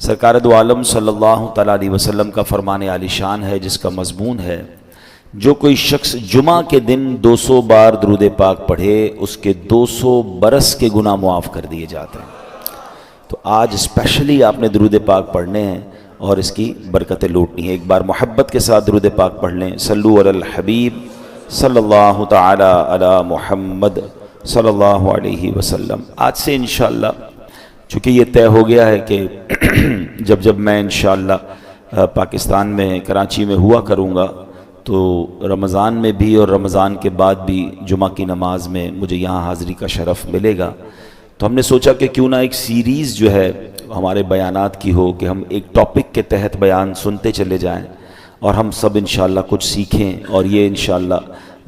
سرکار دو عالم صلی اللہ تعالیٰ علیہ وسلم کا فرمان عالی شان ہے، جس کا مضمون ہے جو کوئی شخص جمعہ کے دن 200 بار درود پاک پڑھے اس کے 200 برس کے گناہ معاف کر دیے جاتے ہیں۔ تو آج اسپیشلی آپ نے درود پاک پڑھنے ہیں اور اس کی برکتیں لوٹنی ہے۔ ایک بار محبت کے ساتھ درود پاک پڑھ لیں۔ صلو علی الحبیب صلی اللہ تعالی علی محمد صلی اللہ علیہ وسلم۔ آج سے انشاءاللہ چونکہ یہ طے ہو گیا ہے کہ جب میں انشاءاللہ پاکستان میں کراچی میں ہوا کروں گا تو رمضان میں بھی اور رمضان کے بعد بھی جمعہ کی نماز میں مجھے یہاں حاضری کا شرف ملے گا، تو ہم نے سوچا کہ کیوں نہ ایک سیریز جو ہے ہمارے بیانات کی ہو کہ ہم ایک ٹاپک کے تحت بیان سنتے چلے جائیں اور ہم سب انشاءاللہ کچھ سیکھیں، اور یہ انشاءاللہ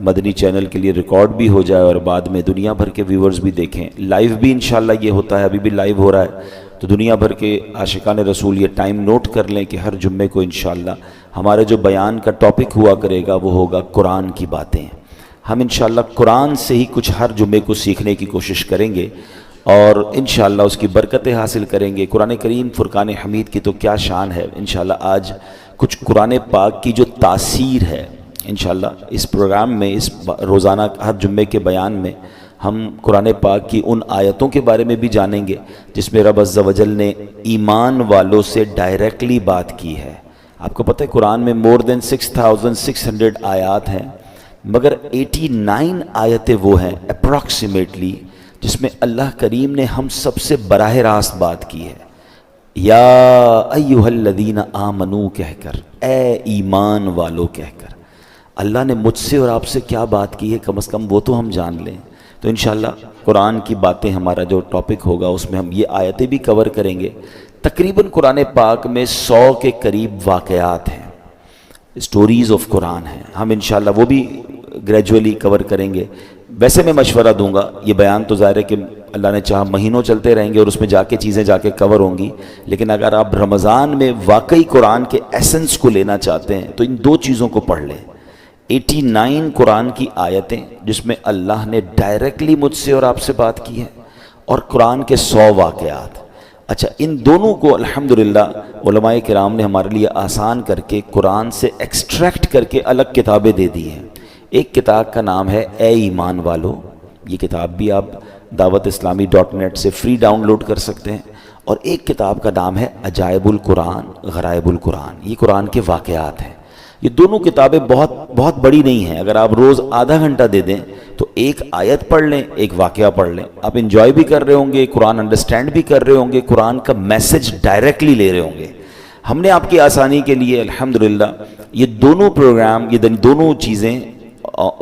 مدنی چینل کے لیے ریکارڈ بھی ہو جائے اور بعد میں دنیا بھر کے ویورز بھی دیکھیں۔ لائیو بھی انشاءاللہ یہ ہوتا ہے، ابھی بھی لائیو ہو رہا ہے، تو دنیا بھر کے عاشقان رسول یہ ٹائم نوٹ کر لیں کہ ہر جمعے کو انشاءاللہ ہمارے جو بیان کا ٹاپک ہوا کرے گا وہ ہوگا قرآن کی باتیں۔ ہم انشاءاللہ قرآن سے ہی کچھ ہر جمعے کو سیکھنے کی کوشش کریں گے اور انشاءاللہ اس کی برکتیں حاصل کریں گے۔ قرآن کریم فرقان حمید کی تو کیا شان ہے، انشاءاللہ آج کچھ قرآن پاک کی جو تاثیر ہے انشاءاللہ اس پروگرام میں، اس روزانہ ہر جمعے کے بیان میں ہم قرآن پاک کی ان آیتوں کے بارے میں بھی جانیں گے جس میں رب عز و جل نے ایمان والوں سے ڈائریکٹلی بات کی ہے۔ آپ کو پتہ ہے قرآن میں more than 6600 آیات ہیں، مگر 89 آیتیں وہ ہیں اپروکسیمیٹلی جس میں اللہ کریم نے ہم سب سے براہ راست بات کی ہے۔ یا ایھا الذین آمنو کہہ کر، اے ایمان والو کہہ کر اللہ نے مجھ سے اور آپ سے کیا بات کی ہے، کم از کم وہ تو ہم جان لیں۔ تو انشاءاللہ قرآن کی باتیں ہمارا جو ٹاپک ہوگا اس میں ہم یہ آیتیں بھی کور کریں گے۔ تقریباً قرآن پاک میں 100 کے قریب واقعات ہیں، سٹوریز آف قرآن ہیں، ہم انشاءاللہ وہ بھی گریجولی کور کریں گے۔ ویسے میں مشورہ دوں گا، یہ بیان تو ظاہر ہے کہ اللہ نے چاہا مہینوں چلتے رہیں گے اور اس میں جا کے چیزیں جا کے کور ہوں گی، لیکن اگر آپ رمضان میں واقعی قرآن کے ایسنس کو لینا چاہتے ہیں تو ان دو چیزوں کو پڑھ لیں۔ 89 قرآن کی آیتیں جس میں اللہ نے ڈائریکٹلی مجھ سے اور آپ سے بات کی ہے، اور قرآن کے 100 واقعات۔ اچھا، ان دونوں کو الحمدللہ علماء کرام نے ہمارے لیے آسان کر کے قرآن سے ایکسٹریکٹ کر کے الگ کتابیں دے دی ہیں۔ ایک کتاب کا نام ہے اے ایمان والو، یہ کتاب بھی آپ dawatIslami.net سے فری ڈاؤن لوڈ کر سکتے ہیں، اور ایک کتاب کا نام ہے عجائب القرآن غرائب القرآن، یہ قرآن کے واقعات ہیں۔ یہ دونوں کتابیں بہت بڑی نہیں ہیں، اگر آپ روز آدھا گھنٹہ دے دیں تو ایک آیت پڑھ لیں، ایک واقعہ پڑھ لیں، آپ انجوائے بھی کر رہے ہوں گے، قرآن انڈرسٹینڈ بھی کر رہے ہوں گے، قرآن کا میسج ڈائریکٹلی لے رہے ہوں گے۔ ہم نے آپ کی آسانی کے لیے الحمدللہ یہ دونوں پروگرام، یہ دونوں چیزیں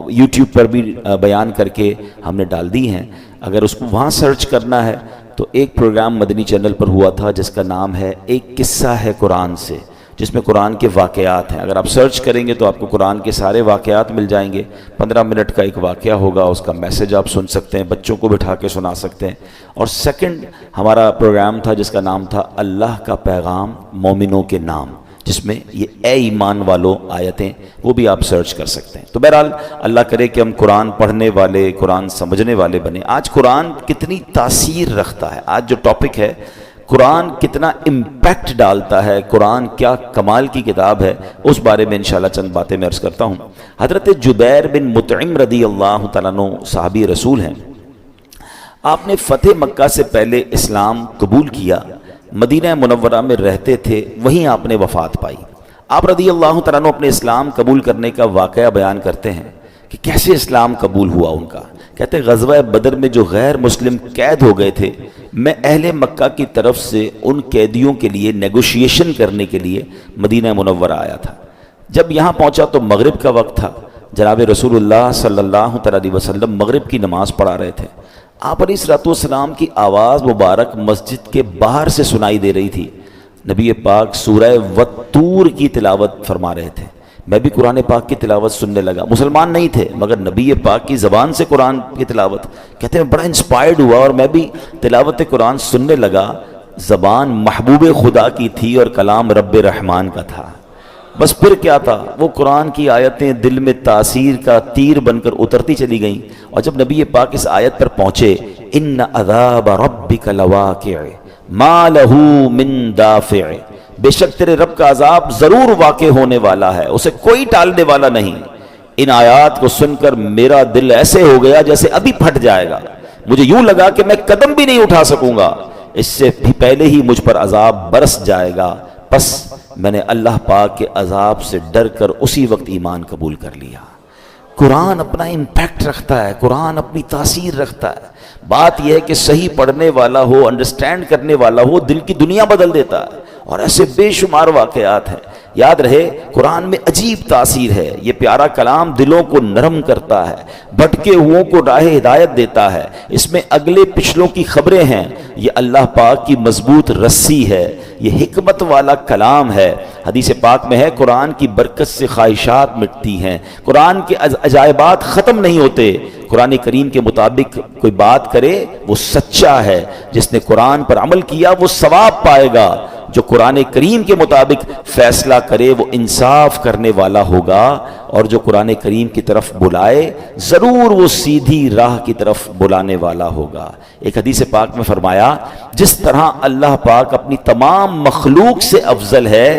یوٹیوب پر بھی بیان کر کے ہم نے ڈال دی ہیں۔ اگر اس کو وہاں سرچ کرنا ہے تو ایک پروگرام مدنی چینل پر ہوا تھا جس کا نام ہے ایک قصہ ہے قرآن سے، جس میں قرآن کے واقعات ہیں۔ اگر آپ سرچ کریں گے تو آپ کو قرآن کے سارے واقعات مل جائیں گے۔ 15 منٹ کا ایک واقعہ ہوگا، اس کا میسج آپ سن سکتے ہیں، بچوں کو بٹھا کے سنا سکتے ہیں۔ اور سیکنڈ ہمارا پروگرام تھا جس کا نام تھا اللہ کا پیغام مومنوں کے نام، جس میں یہ اے ایمان والو آیتیں وہ بھی آپ سرچ کر سکتے ہیں۔ تو بہرحال اللہ کرے کہ ہم قرآن پڑھنے والے، قرآن سمجھنے والے بنیں۔ آج قرآن کتنی تاثیر رکھتا ہے، آج جو ٹاپک ہے قرآن کتنا امپیکٹ ڈالتا ہے، قرآن کیا کمال کی کتاب ہے، اس بارے میں انشاءاللہ چند باتیں میں عرض کرتا ہوں۔ حضرت جبیر بن مطعم رضی اللہ تعالیٰ عنہ صحابی رسول ہیں۔ آپ نے فتح مکہ سے پہلے اسلام قبول کیا، مدینہ منورہ میں رہتے تھے، وہیں آپ نے وفات پائی۔ آپ رضی اللہ تعالیٰ عنہ اپنے اسلام قبول کرنے کا واقعہ بیان کرتے ہیں کہ کیسے اسلام قبول ہوا ان کا۔ کہتے ہیں غزوہ بدر میں جو غیر مسلم قید ہو گئے تھے، میں اہل مکہ کی طرف سے ان قیدیوں کے لیے نیگوشیشن کرنے کے لیے مدینہ منورہ آیا تھا۔ جب یہاں پہنچا تو مغرب کا وقت تھا، جناب رسول اللہ صلی اللہ علیہ وسلم مغرب کی نماز پڑھا رہے تھے۔ آپ علیہ الصلوۃ والسلام کی آواز مبارک مسجد کے باہر سے سنائی دے رہی تھی۔ نبی پاک سورہ والطور کی تلاوت فرما رہے تھے، میں بھی قرآن پاک کی تلاوت سننے لگا۔ مسلمان نہیں تھے مگر نبی پاک کی زبان سے قرآن کی تلاوت، کہتے ہیں بڑا انسپائرڈ ہوا اور میں بھی تلاوت قرآن سننے لگا۔ زبان محبوب خدا کی تھی اور کلام رب رحمان کا تھا۔ بس پھر کیا تھا، وہ قرآن کی آیتیں دل میں تاثیر کا تیر بن کر اترتی چلی گئیں، اور جب نبی پاک اس آیت پر پہنچے، ان عذاب ربک لواقع، ما لہو من دافع، بے شک تیرے رب کا عذاب ضرور واقع ہونے والا ہے، اسے کوئی ٹالنے والا نہیں۔ ان آیات کو سن کر میرا دل ایسے ہو گیا جیسے ابھی پھٹ جائے گا، مجھے یوں لگا کہ میں قدم بھی نہیں اٹھا سکوں گا، اس سے بھی پہلے ہی مجھ پر عذاب برس جائے گا۔ پس میں نے اللہ پاک کے عذاب سے ڈر کر اسی وقت ایمان قبول کر لیا۔ قرآن اپنا امپیکٹ رکھتا ہے، قرآن اپنی تاثیر رکھتا ہے۔ بات یہ ہے کہ صحیح پڑھنے والا ہو، انڈرسٹینڈ کرنے والا ہو، دل کی دنیا بدل دیتا ہے، اور ایسے بے شمار واقعات ہیں۔ یاد رہے قرآن میں عجیب تاثیر ہے، یہ پیارا کلام دلوں کو نرم کرتا ہے، بھٹکے ہوئوں کو راہ ہدایت دیتا ہے، اس میں اگلے پچھلوں کی خبریں ہیں، یہ اللہ پاک کی مضبوط رسی ہے، یہ حکمت والا کلام ہے۔ حدیث پاک میں ہے قرآن کی برکت سے خواہشات مٹتی ہیں، قرآن کے عجائبات ختم نہیں ہوتے۔ قرآن کریم کے مطابق کوئی بات کرے وہ سچا ہے، جس نے قرآن پر عمل کیا وہ ثواب پائے گا، جو قرآن کریم کے مطابق فیصلہ کرے وہ انصاف کرنے والا ہوگا، اور جو قرآن کریم کی طرف بلائے ضرور وہ سیدھی راہ کی طرف بلانے والا ہوگا۔ ایک حدیث پاک میں فرمایا جس طرح اللہ پاک اپنی تمام مخلوق سے افضل ہے،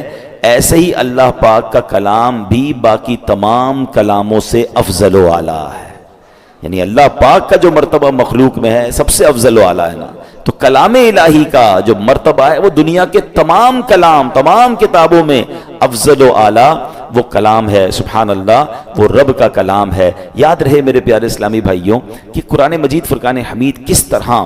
ایسے ہی اللہ پاک کا کلام بھی باقی تمام کلاموں سے افضل و اعلیٰ ہے۔ یعنی اللہ پاک کا جو مرتبہ مخلوق میں ہے سب سے افضل و اعلیٰ ہے نا، تو کلام الہی کا جو مرتبہ ہے وہ دنیا کے تمام کلام، تمام کتابوں میں افضل و اعلیٰ وہ کلام ہے۔ سبحان اللہ، وہ رب کا کلام ہے۔ یاد رہے میرے پیارے اسلامی بھائیوں کہ قرآن مجید فرقان حمید کس طرح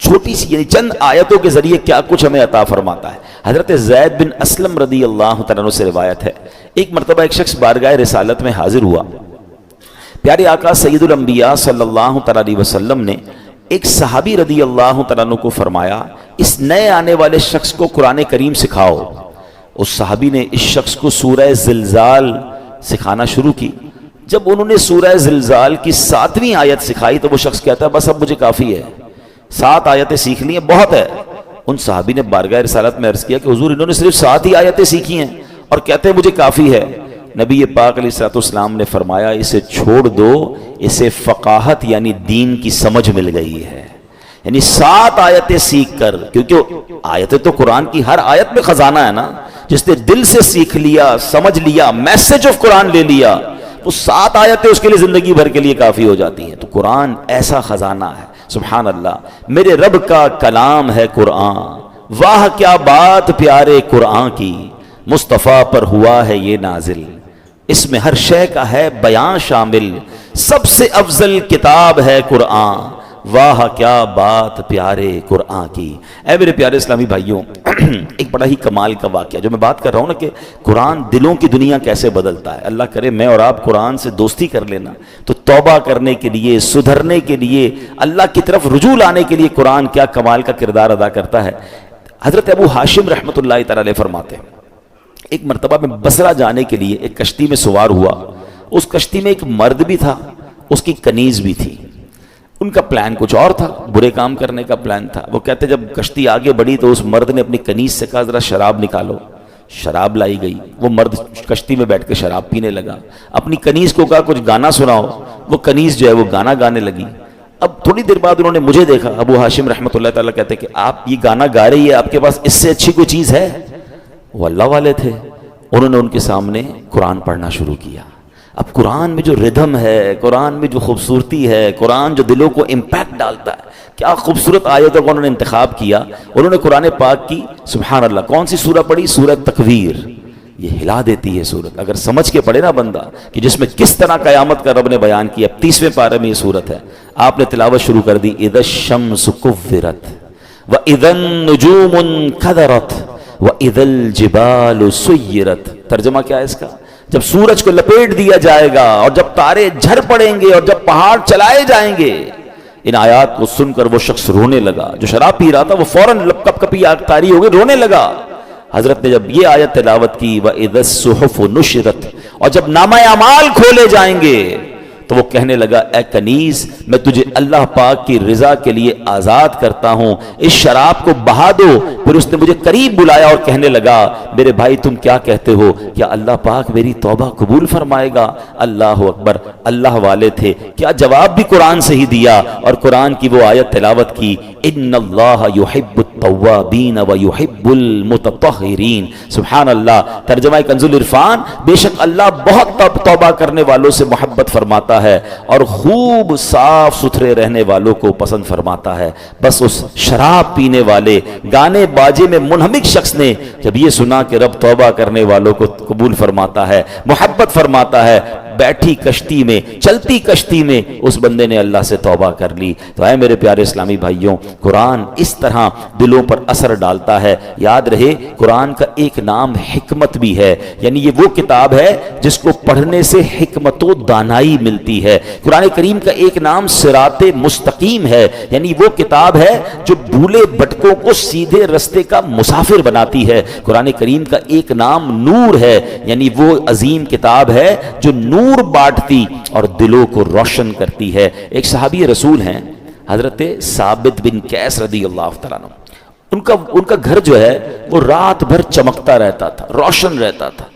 چھوٹی سی یعنی چند آیتوں کے ذریعے کیا کچھ ہمیں عطا فرماتا ہے۔ حضرت زید بن اسلم رضی اللہ تعالیٰ عنہ سے روایت ہے، ایک مرتبہ ایک شخص بارگاہ رسالت میں حاضر ہوا، پیارے آقا سید الانبیاء صلی اللہ تعالیٰ علیہ وسلم نے ایک صحابی رضی اللہ تعالیٰ عنہ کو فرمایا اس نئے آنے والے شخص کو قرآن کریم سکھاؤ۔ اس صحابی نے اس شخص کو سورہ زلزال سکھانا شروع کی۔ جب انہوں نے سورہ زلزال کی 7ویں آیت سکھائی تو وہ شخص کہتا ہے بس اب مجھے کافی ہے، 7 آیتیں سیکھ لی ہیں، بہت ہے۔ ان صحابی نے بارگاہ رسالت میں عرض کیا کہ حضور انہوں نے صرف 7 ہی آیتیں سیکھی ہیں اور کہتے ہیں مجھے کافی ہے۔ نبی پاک علیہ الصلوۃ والسلام نے فرمایا اسے چھوڑ دو، اسے فقاہت یعنی دین کی سمجھ مل گئی ہے۔ یعنی 7 آیتیں سیکھ کر، کیونکہ آیتیں تو قرآن کی ہر آیت میں خزانہ ہے نا، جس نے دل سے سیکھ لیا، سمجھ لیا، میسج آف قرآن لے لیا، وہ 7 آیتیں اس کے لیے زندگی بھر کے لیے کافی ہو جاتی ہیں۔ تو قرآن ایسا خزانہ ہے، سبحان اللہ، میرے رب کا کلام ہے قرآن، واہ کیا بات پیارے قرآن کی، مصطفیٰ پر ہوا ہے یہ نازل، اس میں ہر شے کا ہے بیان شامل، سب سے افضل کتاب ہے قرآن، واہ کیا بات پیارے قرآن کی۔ اے میرے پیارے اسلامی بھائیوں، ایک بڑا ہی کمال کا واقعہ جو میں بات کر رہا ہوں نا کہ قرآن دلوں کی دنیا کیسے بدلتا ہے، اللہ کرے میں اور آپ قرآن سے دوستی کر لینا تو توبہ کرنے کے لیے، سدھرنے کے لیے، اللہ کی طرف رجوع لانے کے لیے قرآن کیا کمال کا کردار ادا کرتا ہے۔ حضرت ابو ہاشم رحمۃ اللہ تعالی علیہ فرماتے ہیں ایک مرتبہ میں بصرہ جانے کے لیے ایک کشتی میں سوار ہوا، اس کشتی میں ایک مرد بھی تھا، اس کی کنیز بھی تھی۔ ان کا پلان کچھ اور تھا، برے کام کرنے کا پلان تھا۔ وہ کہتے جب کشتی آگے بڑھی تو اس مرد نے اپنی کنیز سے کہا ذرا شراب نکالو، شراب لائی گئی، وہ مرد کشتی میں بیٹھ کے شراب پینے لگا، اپنی کنیز کو کہا کچھ گانا سناؤ، وہ کنیز جو ہے وہ گانا گانے لگی۔ اب تھوڑی دیر بعد انہوں نے مجھے دیکھا، ابو ہاشم رحمۃ اللہ تعالیٰ کہتے کہ آپ یہ گانا گا رہی ہے، آپ کے پاس اس سے اچھی کوئی چیز ہے؟ وہ اللہ والے تھے، انہوں نے ان کے سامنے قرآن پڑھنا شروع کیا۔ اب قرآن میں جو ردھم ہے، قرآن میں جو خوبصورتی ہے، قرآن جو دلوں کو امپیکٹ ڈالتا ہے، کیا خوبصورت آیتوں کا انہوں نے انتخاب کیا۔ انہوں نے قرآن پاک کی سبحان اللہ کون سی سورہ پڑھی؟ سورہ تکویر۔ یہ ہلا دیتی ہے سورت، اگر سمجھ کے پڑھے نا بندہ کہ جس میں کس طرح قیامت کا رب نے بیان کیا۔ 30ویں پارے میں یہ سورت ہے، آپ نے تلاوت شروع کر دی، اذا الشمس کورت واذا النجوم انکدرت وَإِذَا الْجِبَالُ سُيِّرَتْ۔ ترجمہ کیا ہے اس کا؟ جب سورج کو لپیٹ دیا جائے گا اور جب تارے جھڑ پڑیں گے اور جب پہاڑ چلائے جائیں گے۔ ان آیات کو سن کر وہ شخص رونے لگا، جو شراب پی رہا تھا وہ فوراً کپ کپی آگ تاری ہو گئی، رونے لگا۔ حضرت نے جب یہ آیت تلاوت کی وَإِذَا الصُّحُفُ نُشِرَتْ، اور جب نامہ اعمال کھولے جائیں گے تو وہ کہنے لگا اے کنیز میں تجھے اللہ پاک کی رضا کے لیے آزاد کرتا ہوں، اس شراب کو بہا دو۔ پھر اس نے مجھے قریب بلایا اور کہنے لگا میرے بھائی تم کیا کہتے ہو، کیا اللہ پاک میری توبہ قبول فرمائے گا؟ اللہ اکبر، اللہ والے تھے، کیا جواب بھی قرآن سے ہی دیا اور قرآن کی وہ آیت تلاوت کی، ان اللہ یحب التوابین ویحب المتطہرین. سبحان اللہ. ترجمہ کنز العرفان: بے شک اللہ بہت توبہ کرنے والوں سے محبت فرماتا ہے اور خوب صاف ستھرے رہنے والوں کو پسند فرماتا ہے. بس اس شراب پینے والے گانے باجے میں منہمک شخص نے جب یہ سنا کہ رب توبہ کرنے والوں کو قبول فرماتا ہے، محبت فرماتا ہے، بیٹھی کشتی میں، چلتی کشتی میں اس بندے نے اللہ سے توبہ کر لی. تو اے میرے پیارے اسلامی بھائیوں، قرآن اس طرح دلوں پر اثر ڈالتا ہے. یاد رہے قرآن کا ایک نام حکمت بھی ہے، یعنی یہ وہ کتاب ہے جس کو پڑھنے سے حکمت و دانائی ملتی ہے. قرآن کریم کا ایک نام صراط مستقیم ہے، یعنی وہ کتاب ہے جو بھولے بھٹکوں کو سیدھے رستے کا مسافر بناتی ہے. قرآن کریم کا ایک نام نور ہے، یعنی وہ عظیم کتاب ہے جو نور بانٹتی اور دلوں کو روشن کرتی ہے. ایک صحابی رسول ہیں حضرت ثابت بن قیس رضی اللہ تعالیٰ عنہ. ان کا گھر جو ہے وہ رات بھر چمکتا رہتا تھا، روشن رہتا تھا.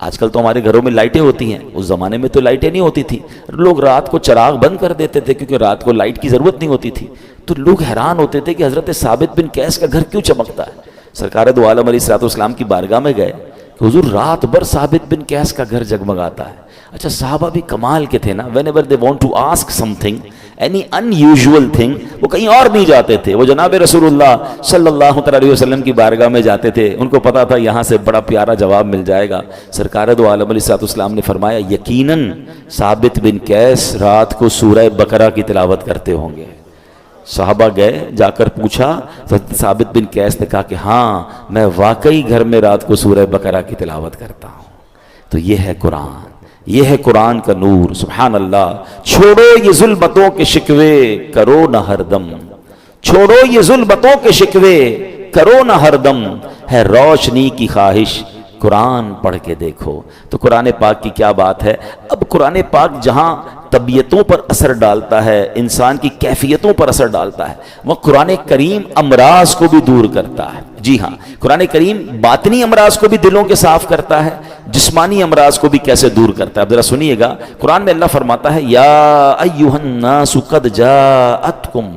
آج کل تو ہمارے گھروں میں لائٹیں ہوتی ہیں، اس زمانے میں تو لائٹیں نہیں ہوتی تھی. لوگ رات کو چراغ بند کر دیتے تھے کیونکہ رات کو لائٹ کی ضرورت نہیں ہوتی تھی. تو لوگ حیران ہوتے تھے کہ حضرت ثابت بن قیس کا گھر کیوں چمکتا ہے. سرکار دو عالم علیہ الصلوۃ والسلام کی بارگاہ میں گئے کہ حضور رات بھر ثابت بن قیس کا گھر جگمگاتا ہے. اچھا صحابہ بھی کمال کے تھے نا، whenever they want to ask something, any unusual thing، وہ کہیں اور نہیں جاتے تھے، وہ جناب رسول اللہ صلی اللہ علیہ وسلم کی بارگاہ میں جاتے تھے. ان کو پتا تھا یہاں سے بڑا پیارا جواب مل جائے گا. سرکار دو عالم علیہ الصلوۃ والسلام نے فرمایا یقیناً ثابت بن قیس رات کو سورہ بقرہ کی تلاوت کرتے ہوں گے. صحابہ گئے، جا کر پوچھا، ثابت بن قیس نے کہا کہ ہاں میں واقعی گھر میں رات کو سورہ بقرہ کی تلاوت کرتا ہوں. تو یہ ہے قرآن، یہ ہے قرآن کا نور. سبحان اللہ. چھوڑو یہ ظلمتوں کے شکوے کرو نہ ہر دم، چھوڑو یہ ظلمتوں کے شکوے کرو نہ ہر دم، ہے روشنی کی خواہش قرآن پڑھ کے دیکھو. تو قرآن پاک کی کیا بات ہے. اب قرآن پاک جہاں طبیعتوں پر اثر ڈالتا ہے، انسان کی کیفیتوں پر اثر ڈالتا ہے، وہ قرآن کریم امراض کو بھی دور کرتا ہے. جی ہاں، قرآن کریم باطنی امراض کو بھی دلوں کے صاف کرتا ہے، جسمانی امراض کو بھی کیسے دور کرتا ہے. اب ذرا سنیے گا، قرآن میں اللہ فرماتا ہے یا ایھا الناس قد جاءتکم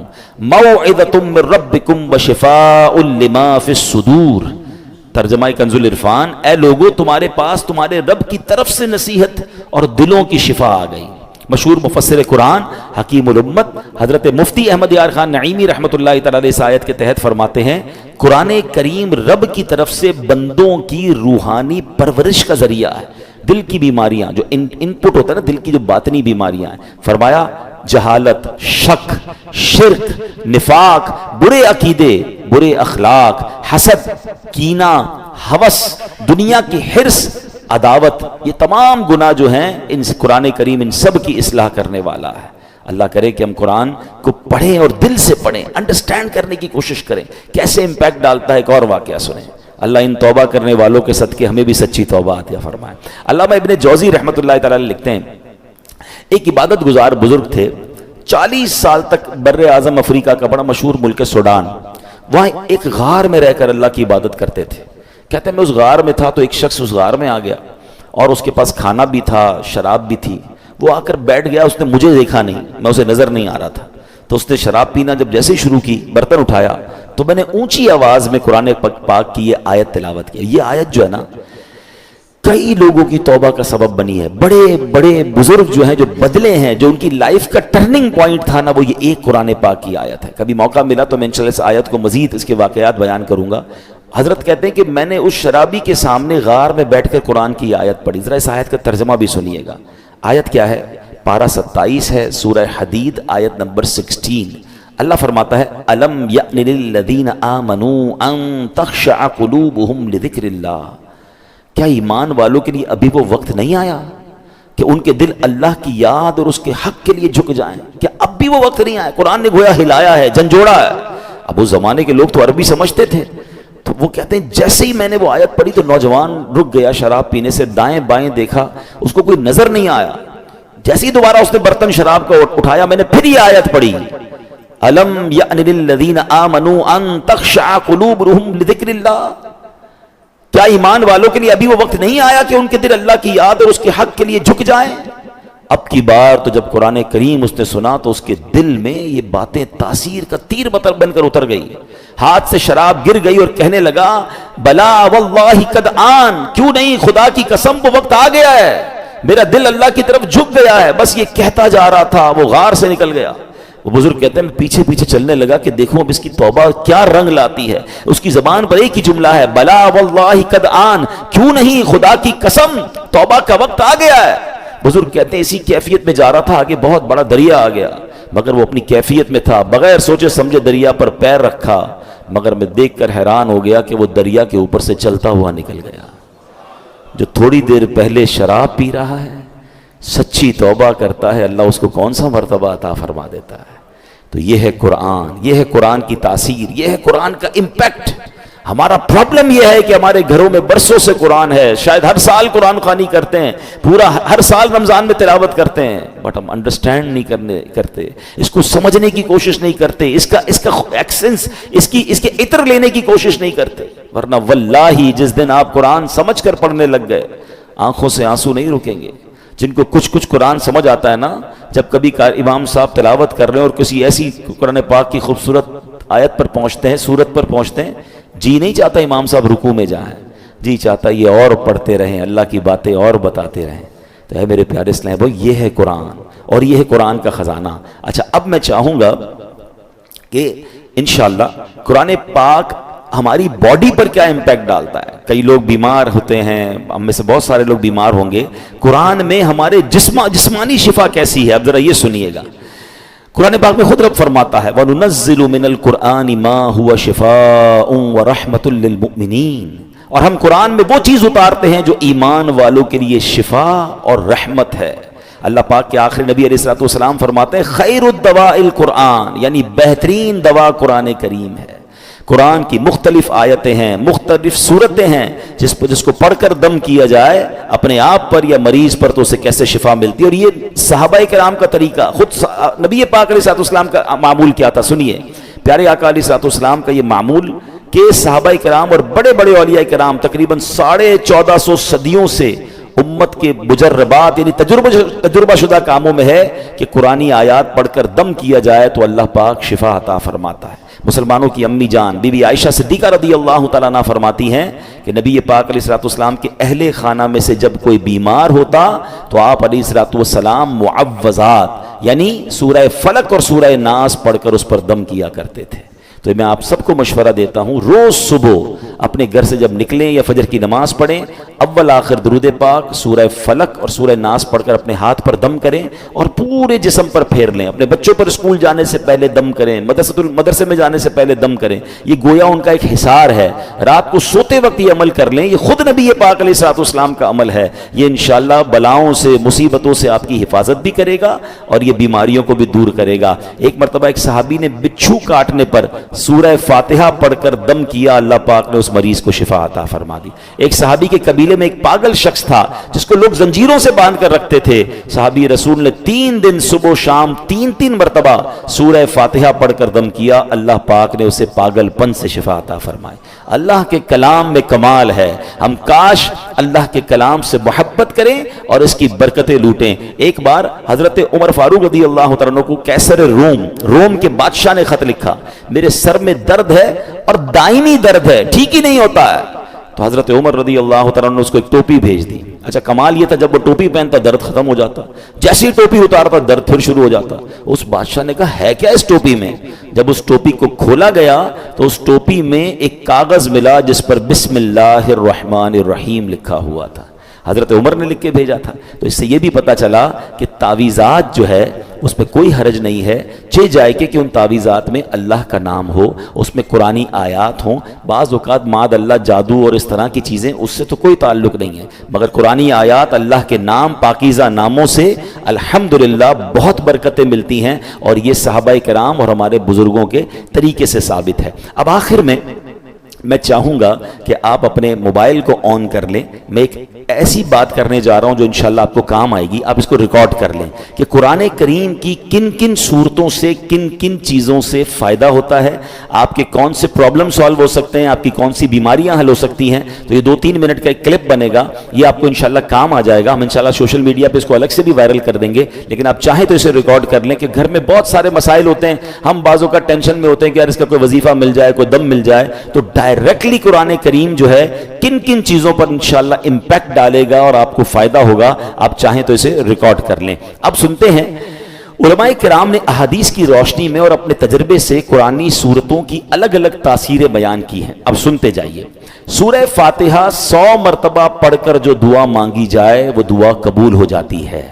موعظۃ من ربکم وشفاء لما فی الصدور. ترجمہ کنز العرفان: اے لوگو تمہارے پاس تمہارے رب کی طرف سے نصیحت اور دلوں کی شفا آ گئی. مشہور مفسر قرآن حکیم الامت حضرت مفتی احمد یار خان نعیمی رحمۃ اللہ تعالی علیہ اس آیت کے تحت فرماتے ہیں قرآن کریم رب کی طرف سے بندوں کی روحانی پرورش کا ذریعہ ہے. دل کی بیماریاں جو ان پٹ ہوتا ہے نا، دل کی جو باطنی بیماریاں ہیں، فرمایا جہالت، شک، شرک، نفاق، برے عقیدے، برے اخلاق، حسد، کینہ، ہوس، دنیا کی حرص، عداوت، یہ تمام گناہ جو ہیں ان قرآن کریم ان سب کی اصلاح کرنے والا ہے. اللہ کرے کہ ہم قرآن کو پڑھیں اور دل سے پڑھیں، انڈرسٹینڈ کرنے کی کوشش کریں کیسے امپیکٹ ڈالتا ہے. ایک اور واقعہ سنیں. اللہ ان توبہ کرنے والوں کے صدقے ہمیں بھی سچی توبہ عطا فرمائے. علامہ ابن جوزی رحمۃ اللہ تعالی لکھتے ہیں ایک عبادت گزار بزرگ تھے، 40 سال تک بر اعظم افریقہ کا بڑا مشہور ملک سوڈان، وہاں ایک غار میں رہ کر اللہ کی عبادت کرتے تھے. کہتے ہیں میں اس غار میں تھا تو ایک شخص اس غار میں آ گیا اور اس کے پاس کھانا بھی تھا، شراب بھی تھی. وہ آ کر بیٹھ گیا، اس نے مجھے دیکھا نہیں، میں اسے نظر نہیں آ رہا تھا. تو اس نے شراب پینا جب جیسے ہی شروع کی، برتن اٹھایا تو میں نے اونچی آواز میں قرآن پاک کی یہ آیت تلاوت کی. یہ آیت جو ہے نا کئی لوگوں کی توبہ کا سبب بنی ہے. بڑے بڑے بزرگ جو ہیں، جو بدلے ہیں، جو ان کی لائف کا ٹرننگ پوائنٹ تھا نا، وہ یہ ایک قرآن پاک کی آیت ہے. کبھی موقع ملا تو میں انشاءاللہ اس آیت کو مزید اس کے واقعات بیان کروں گا. حضرت کہتے ہیں کہ میں نے اس شرابی کے سامنے غار میں بیٹھ کر قرآن کی آیت پڑھی. ذرا اس آیت کا ترجمہ بھی سنیے گا. آیت کیا ہے؟ پارہ 27 ہے، سورہ حدید، آیت نمبر 16. اللہ فرماتا ہے الم یأن للذین آمنوا ان تخشع قلوبہم لذکر اللہ. کیا ایمان والوں کے لیے ابھی وہ وقت نہیں آیا کہ ان کے دل اللہ کی یاد اور اس کے حق کے لیے جھک جائیں؟ کیا اب بھی وہ وقت نہیں آیا؟ قرآن نے گویا ہلایا ہے، جھنجھوڑا ہے. اب اس زمانے کے لوگ تو عربی سمجھتے تھے، تو وہ کہتے ہیں جیسے ہی میں نے وہ آیت پڑھی تو نوجوان رک گیا شراب پینے سے، دائیں بائیں دیکھا، اس کو کوئی نظر نہیں آیا. جیسے ہی دوبارہ اس نے برتن شراب کا اٹھایا، میں نے پھر یہ آیت پڑھی الم یأن للذین آمنوا ان تخشع قلوبہم لذکر اللہ. کیا ایمان والوں کے لیے ابھی وہ وقت نہیں آیا کہ ان کے دل اللہ کی یاد اور اس کے حق کے لیے جھک جائیں؟ اب کی بار تو جب قرآن کریم اس نے سنا تو اس کے دل میں یہ باتیں تاثیر کا تیر بن کر اتر گئی، ہاتھ سے شراب گر گئی اور کہنے لگا بلا واللہ قد آن، کیوں نہیں، خدا کی قسم وہ وقت آ گیا ہے، میرا دل اللہ کی طرف جھک گیا ہے، بس یہ کہتا جا رہا تھا، وہ غار سے نکل گیا۔ وہ بزرگ کہتے ہیں میں پیچھے پیچھے چلنے لگا کہ دیکھوں اب اس کی توبہ کیا رنگ لاتی ہے۔ اس کی زبان پر ایک ہی جملہ ہے بلا واللہ قد آن، کیوں نہیں، خدا کی قسم توبہ کا وقت آ گیا ہے۔ بزرگ کہتے ہیں اسی کیفیت میں جا رہا تھا، آگے بہت بڑا دریا آ گیا، مگر وہ اپنی کیفیت میں تھا، بغیر سوچے سمجھے دریا پر پیر رکھا، مگر میں دیکھ کر حیران ہو گیا کہ وہ دریا کے اوپر سے چلتا ہوا نکل گیا۔ جو تھوڑی دیر پہلے شراب پی رہا ہے، سچی توبہ کرتا ہے، اللہ اس کو کون سا مرتبہ عطا فرما دیتا ہے۔ تو یہ ہے قرآن، یہ ہے قرآن کی تاثیر، یہ ہے قرآن کا امپیکٹ۔ ہمارا پرابلم یہ ہے کہ ہمارے گھروں میں برسوں سے قرآن ہے، شاید ہر سال قرآن خوانی کرتے ہیں، پورا ہر سال رمضان میں تلاوت کرتے ہیں، بٹ ہم انڈرسٹینڈ نہیں کرتے، اس کو سمجھنے کی کوشش نہیں کرتے، اس کا ایکسنس، اس کے عطر لینے کی کوشش نہیں کرتے، ورنہ واللہ جس دن آپ قرآن سمجھ کر پڑھنے لگ گئے آنکھوں سے آنسو نہیں رکیں گے۔ جن کو کچھ قرآن سمجھ آتا ہے نا، جب کبھی امام صاحب تلاوت کر رہے ہیں اور کسی ایسی قرآن پاک کی خوبصورت آیت پر پہنچتے ہیں، سورت پر پہنچتے ہیں، جی نہیں چاہتا امام صاحب رکوع میں جائیں، جی چاہتا یہ اور پڑھتے رہیں، اللہ کی باتیں اور بتاتے رہیں۔ تو اے میرے پیارے اسلام بھائی، یہ ہے قرآن اور یہ ہے قرآن کا خزانہ۔ اچھا، اب میں چاہوں گا کہ انشاءاللہ قرآن پاک ہماری باڈی پر کیا امپیکٹ ڈالتا ہے۔ کئی لوگ بیمار ہوتے ہیں، ہم میں سے بہت سارے لوگ بیمار ہوں گے، قرآن میں ہمارے جسمانی شفا کیسی ہے، اب ذرا یہ سنیے گا۔ قرآن پاک میں خود رب فرماتا ہے وَنُنَزِّلُ مِنَ الْقُرْآنِ مَا هُوَ شِفَاءٌ وَرَحْمَةٌ لِّلْمُؤْمِنِينَ، اور ہم قرآن میں وہ چیز اتارتے ہیں جو ایمان والوں کے لیے شفا اور رحمت ہے۔ اللہ پاک کے آخری نبی علیہ الصلوۃ والسلام فرماتے ہیں خیر الدواء القرآن، یعنی بہترین دوا قرآن کریم ہے۔ قرآن کی مختلف آیتیں ہیں، مختلف صورتیں ہیں، جس کو پڑھ کر دم کیا جائے اپنے آپ پر یا مریض پر تو اسے کیسے شفا ملتی ہے۔ اور یہ صحابہ کرام کا طریقہ، خود نبی پاک علیہ الصلوۃ والسلام کا معمول کیا تھا، سنیے پیارے آقا علیہ الصلوۃ والسلام کا یہ معمول کہ صحابہ کرام اور بڑے بڑے اولیاء کرام تقریباً 1450 صدیوں سے امت کے مجربات یعنی تجربہ شدہ کاموں میں ہے کہ قرآنی آیات پڑھ کر دم کیا جائے تو اللہ پاک شفا عطا فرماتا ہے۔ مسلمانوں کی امی جان بی بی عائشہ صدیقہ رضی اللہ تعالیٰ عنہ فرماتی ہیں کہ نبی پاک علیہ الصلوۃ والسلام کے اہل خانہ میں سے جب کوئی بیمار ہوتا تو آپ علیہ الصلوۃ والسلام معوذات یعنی سورہ فلق اور سورہ ناس پڑھ کر اس پر دم کیا کرتے تھے۔ تو میں آپ سب کو مشورہ دیتا ہوں، روز صبح اپنے گھر سے جب نکلیں یا فجر کی نماز پڑھیں، اول آخر درود پاک، سورہ فلق اور سورہ ناس پڑھ کر اپنے ہاتھ پر دم کریں اور پورے جسم پر پھیر لیں۔ اپنے بچوں پر اسکول جانے سے پہلے دم کریں، مدرسے میں جانے سے پہلے دم کریں، یہ گویا ان کا ایک حصار ہے۔ رات کو سوتے وقت یہ عمل کر لیں، یہ خود نبی پاک علیہ الصلوۃ والسلام کا عمل ہے۔ یہ انشاءاللہ بلاؤں سے، مصیبتوں سے آپ کی حفاظت بھی کرے گا اور یہ بیماریوں کو بھی دور کرے گا۔ ایک مرتبہ ایک صحابی نے بچھو کاٹنے پر سورہ فاتحہ پڑھ کر دم کیا، اللہ پاک نے اس مریض کو شفا عطا فرما دی۔ ایک صحابی کے قبیلے میں ایک پاگل شخص تھا جس کو لوگ زنجیروں سے باندھ کر رکھتے تھے، صحابی رسول نے 3 دن صبح و شام 3 مرتبہ سورہ فاتحہ پڑھ کر دم کیا، اللہ پاک نے اسے پاگل پن سے شفا عطا فرمائی۔ اللہ کے کلام میں کمال ہے، ہم کاش اللہ کے کلام سے محبت کریں اور اس کی برکتیں لوٹیں۔ ایک بار حضرت عمر فاروق رضی اللہ تعالیٰ عنہ کو کیسر روم کے بادشاہ نے خط لکھا، میرے سر میں درد ہے اور دائمی درد ہے، ٹھیک ہی نہیں ہوتا ہے۔ تو حضرت عمر رضی اللہ تعالیٰ عنہ نے اس کو ایک ٹوپی بھیج دی۔ اچھا کمال یہ تھا جب وہ ٹوپی پہنتا درد ختم ہو جاتا، جیسی ٹوپی اتارتا درد پھر شروع ہو جاتا۔ اس بادشاہ نے کہا ہے کیا اس ٹوپی میں؟ جب اس ٹوپی کو کھولا گیا تو اس ٹوپی میں ایک کاغذ ملا جس پر بسم اللہ الرحمن الرحیم لکھا ہوا تھا، حضرت عمر نے لکھ کے بھیجا تھا۔ تو اس سے یہ بھی پتہ چلا کہ تعویذات جو ہے اس میں کوئی حرج نہیں ہے، چہ جائے کہ ان تعویذات میں اللہ کا نام ہو، اس میں قرآنی آیات ہوں۔ بعض اوقات ماد اللہ جادو اور اس طرح کی چیزیں اس سے تو کوئی تعلق نہیں ہے، مگر قرآنی آیات اللہ کے نام پاکیزہ ناموں سے الحمدللہ بہت برکتیں ملتی ہیں، اور یہ صحابہ کرام اور ہمارے بزرگوں کے طریقے سے ثابت ہے۔ اب آخر میں چاہوں گا کہ آپ اپنے موبائل کو آن کر لیں، میں ایک ایسی بات کرنے جا رہا ہوں جو انشاءاللہ آپ کو کام آئے گی. آپ اس کو ریکارڈ کر لیں کہ قرآن کریم کی کن کن صورتوں سے کن کن چیزوں سے فائدہ ہوتا ہے, آپ کے کون سے پرابلم سالو ہو سکتے ہیں, آپ کی کون سی بیماریاں حل ہو سکتی ہیں. تو یہ 2-3 منٹ کا ایک کلپ بنے گا, یہ آپ کو انشاءاللہ کام آ جائے گا. ہم انشاءاللہ سوشل میڈیا پہ اس کو الگ سے بھی وائرل کر دیں گے, لیکن آپ چاہیں تو اسے ریکارڈ کر لیں کہ گھر میں بہت سارے مسائل ہوتے ہیں, ہم بعضوں کا ٹینشن میں ہوتے ہیں کہ یار اس کا کوئی وظیفہ مل جائے, کوئی دم مل جائے. تو ڈائریکٹلی قرآن کریم جو ہے کن کن چیزوں پر انشاءاللہ امپیکٹ ڈالے گا اور آپ کو فائدہ ہوگا, آپ چاہیں تو اسے ریکارڈ کر لیں. اب سنتے ہیں علماء کرام نے احادیث کی روشنی میں اور اپنے تجربے سے قرآنی صورتوں کی الگ الگ تاثیریں بیان کی ہیں. اب سنتے جائیے. سورہ فاتحہ 100 مرتبہ پڑھ کر جو دعا مانگی جائے وہ دعا قبول ہو جاتی ہے.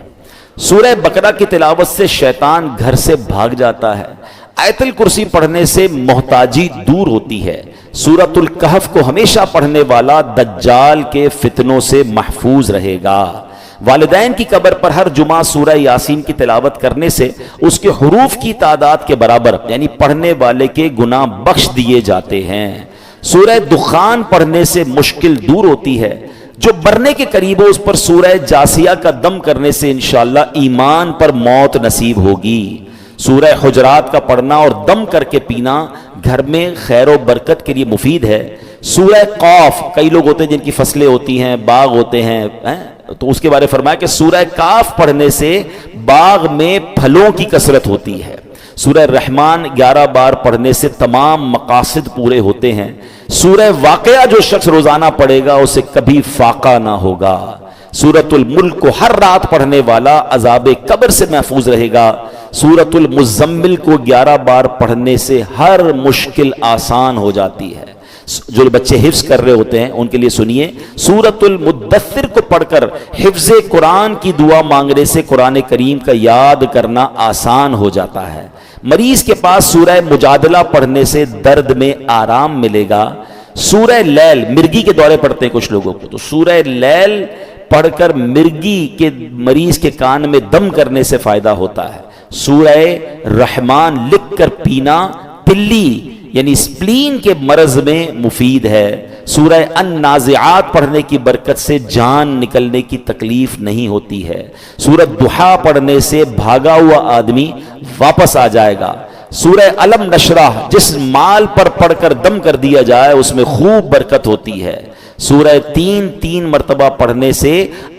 سورہ بقرہ کی تلاوت سے شیطان گھر سے بھاگ جاتا ہے. آیت الکرسی پڑھنے سے محتاجی دور ہوتی ہے. سورۃ الکہف کو ہمیشہ پڑھنے والا دجال کے فتنوں سے محفوظ رہے گا. والدین کی قبر پر ہر جمعہ سورہ یاسین کی تلاوت کرنے سے اس کے حروف کی تعداد کے برابر یعنی پڑھنے والے کے گناہ بخش دیے جاتے ہیں. سورہ دخان پڑھنے سے مشکل دور ہوتی ہے. جو مرنے کے قریب ہو اس پر سورہ جاسیہ کا دم کرنے سے انشاءاللہ ایمان پر موت نصیب ہوگی. سورہ حجرات کا پڑھنا اور دم کر کے پینا گھر میں خیر و برکت کے لیے مفید ہے. سورہ قاف, کئی لوگ ہوتے ہیں جن کی فصلیں ہوتی ہیں, باغ ہوتے ہیں, تو اس کے بارے فرمایا کہ سورہ کاف پڑھنے سے باغ میں پھلوں کی کثرت ہوتی ہے. سورہ رحمان 11 بار پڑھنے سے تمام مقاصد پورے ہوتے ہیں. سورہ واقعہ جو شخص روزانہ پڑھے گا اسے کبھی فاقہ نہ ہوگا. سورۃ الملک کو ہر رات پڑھنے والا عذاب قبر سے محفوظ رہے گا. سورۃ المزمل کو 11 بار پڑھنے سے ہر مشکل آسان ہو جاتی ہے. جو بچے حفظ کر رہے ہوتے ہیں ان کے لیے سنیے, سورۃ المدثر کو پڑھ کر حفظ قرآن کی دعا مانگنے سے قرآن کریم کا یاد کرنا آسان ہو جاتا ہے. مریض کے پاس سورہ مجادلہ پڑھنے سے درد میں آرام ملے گا. سورہ لیل, مرگی کے دورے پڑھتے ہیں کچھ لوگوں کو, تو سورہ لیل پڑھ کر مرگی کے مریض کے کان میں دم کرنے سے فائدہ ہوتا ہے. سورہ رحمان لکھ کر پینا تلی یعنی سپلین کے مرض میں مفید ہے. سورہ النازعات پڑھنے کی برکت سے جان نکلنے کی تکلیف نہیں ہوتی ہے. سورۃ ضحیٰ پڑھنے سے بھاگا ہوا آدمی واپس آ جائے گا. سورہ علم نشرح جس مال پر پڑھ کر دم کر دیا جائے اس میں خوب برکت ہوتی ہے. سورہ 3 مرتبہ پڑھنے سے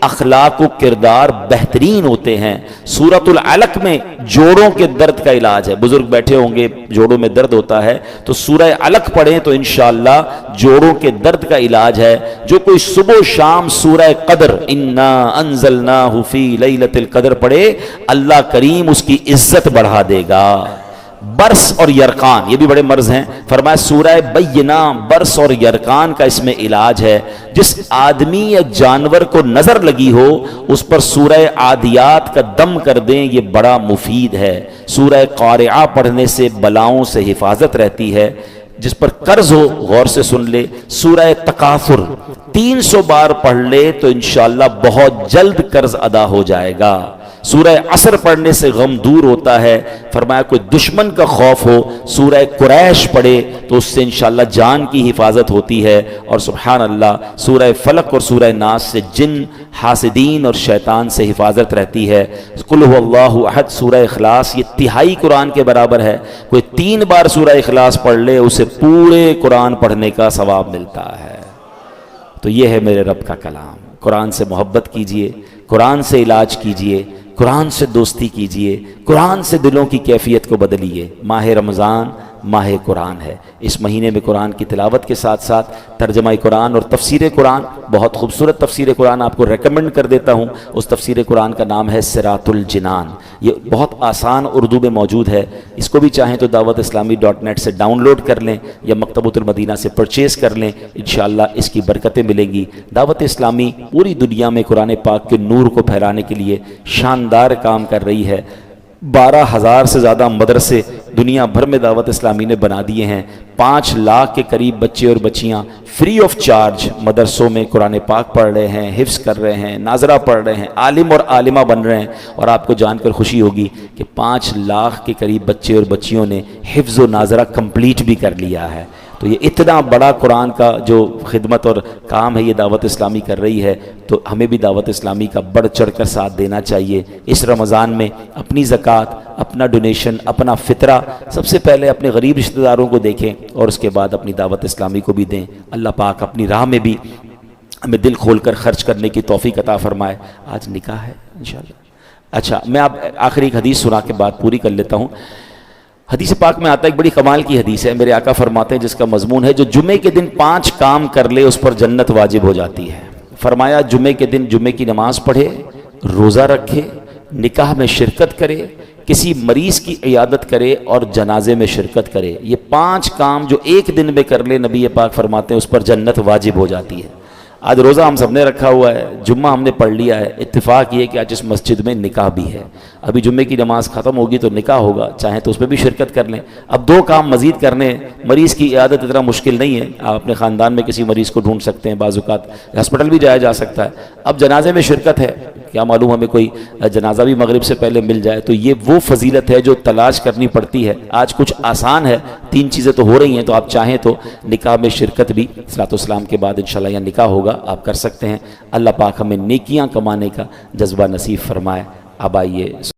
اخلاق و کردار بہترین ہوتے ہیں. سورۃ العلق میں جوڑوں کے درد کا علاج ہے. بزرگ بیٹھے ہوں گے, جوڑوں میں درد ہوتا ہے تو سورہ علق پڑھیں تو انشاءاللہ جوڑوں کے درد کا علاج ہے. جو کوئی صبح و شام سورہ قدر انا انزلناہ فی لیلۃ القدر پڑھے اللہ کریم اس کی عزت بڑھا دے گا. برس اور یرقان یہ بھی بڑے مرض ہیں. فرمایا سورہ بینہ برس اور یرقان کا اس میں علاج ہے. جس آدمی یا جانور کو نظر لگی ہو اس پر سورہ عادیات کا دم کر دیں, یہ بڑا مفید ہے. سورہ قارعہ پڑھنے سے بلاؤں سے حفاظت رہتی ہے. جس پر قرض ہو غور سے سن لے. سورہ تکاثر 300 بار پڑھ لے تو انشاءاللہ بہت جلد قرض ادا ہو جائے گا. سورہ عصر پڑھنے سے غم دور ہوتا ہے. فرمایا کوئی دشمن کا خوف ہو سورہ قریش پڑھے تو اس سے انشاءاللہ جان کی حفاظت ہوتی ہے. اور سبحان اللہ سورہ فلق اور سورہ ناس سے جن, حاسدین اور شیطان سے حفاظت رہتی ہے. قل هو اللہ احد سورہ اخلاص یہ تہائی قرآن کے برابر ہے. کوئی 3 بار سورہ اخلاص پڑھ لے اسے پورے قرآن پڑھنے کا ثواب ملتا ہے. تو یہ ہے میرے رب کا کلام. قرآن سے محبت کیجئے, قرآن سے علاج کیجئے, قرآن سے دوستی کیجئے, قرآن سے دلوں کی کیفیت کو بدلیے. ماہ رمضان ماہ قرآن ہے. اس مہینے میں قرآن کی تلاوت کے ساتھ ساتھ ترجمہ قرآن اور تفسیر قرآن, بہت خوبصورت تفسیر قرآن آپ کو ریکمنڈ کر دیتا ہوں. اس تفسیر قرآن کا نام ہے صراط الجنان. یہ بہت آسان اردو میں موجود ہے. اس کو بھی چاہیں تو dawatIslami.net سے ڈاؤن لوڈ کر لیں یا مکتبۃ المدینہ سے پرچیز کر لیں. انشاءاللہ اس کی برکتیں ملیں گی. دعوت اسلامی پوری دنیا میں قرآن پاک کے نور کو پھیلانے کے لیے شاندار کام کر رہی ہے. 12,000 سے زیادہ مدرسے دنیا بھر میں دعوت اسلامی نے بنا دیے ہیں. 5 لاکھ کے قریب بچے اور بچیاں فری آف چارج مدرسوں میں قرآن پاک پڑھ رہے ہیں, حفظ کر رہے ہیں, ناظرہ پڑھ رہے ہیں, عالم اور عالمہ بن رہے ہیں. اور آپ کو جان کر خوشی ہوگی کہ 5 لاکھ کے قریب بچے اور بچیوں نے حفظ و ناظرہ کمپلیٹ بھی کر لیا ہے. تو یہ اتنا بڑا قرآن کا جو خدمت اور کام ہے یہ دعوت اسلامی کر رہی ہے، تو ہمیں بھی دعوت اسلامی کا بڑھ چڑھ کر ساتھ دینا چاہیے۔ اس رمضان میں اپنی زکوٰۃ، اپنا ڈونیشن، اپنا فطرہ سب سے پہلے اپنے غریب رشتہ داروں کو دیکھیں اور اس کے بعد اپنی دعوت اسلامی کو بھی دیں۔ اللہ پاک اپنی راہ میں بھی ہمیں دل کھول کر خرچ کرنے کی توفیق عطا فرمائے۔ آج نکاح ہے انشاءاللہ۔ اچھا، میں اب آخری ایک حدیث سنا کے بات پوری کر لیتا ہوں۔ حدیث پاک میں آتا ہے، ایک بڑی کمال کی حدیث ہے، میرے آقا فرماتے ہیں جس کا مضمون ہے جو جمعے کے دن 5 کام کر لے اس پر جنت واجب ہو جاتی ہے۔ فرمایا جمعے کے دن جمعے کی نماز پڑھے، روزہ رکھے، نکاح میں شرکت کرے، کسی مریض کی عیادت کرے اور جنازے میں شرکت کرے۔ یہ 5 کام جو ایک دن میں کر لے، نبی پاک فرماتے ہیں اس پر جنت واجب ہو جاتی ہے۔ آج روزہ ہم سب نے رکھا ہوا ہے، جمعہ ہم نے پڑھ لیا ہے، اتفاق یہ کہ آج اس مسجد میں نکاح بھی ہے۔ ابھی جمعے کی نماز ختم ہوگی تو نکاح ہوگا، چاہیں تو اس میں بھی شرکت کر لیں۔ اب 2 کام مزید کرنے ہیں۔ مریض کی عیادت اتنا مشکل نہیں ہے، آپ اپنے خاندان میں کسی مریض کو ڈھونڈ سکتے ہیں، بعض اوقات ہاسپٹل بھی جایا جا سکتا ہے۔ اب جنازے میں شرکت ہے، کیا معلوم ہمیں کوئی جنازہ بھی مغرب سے پہلے مل جائے، تو یہ وہ فضیلت ہے جو تلاش کرنی پڑتی ہے۔ آج کچھ آسان ہے، 3 چیزیں تو ہو رہی ہیں، تو آپ چاہیں تو نکاح میں شرکت بھی صلاۃ والسلام کے بعد انشاءاللہ یہاں نکاح ہوگا، آپ کر سکتے ہیں۔ اللہ پاک ہمیں نیکیاں کمانے کا جذبہ نصیب فرمائے۔ اب آئیے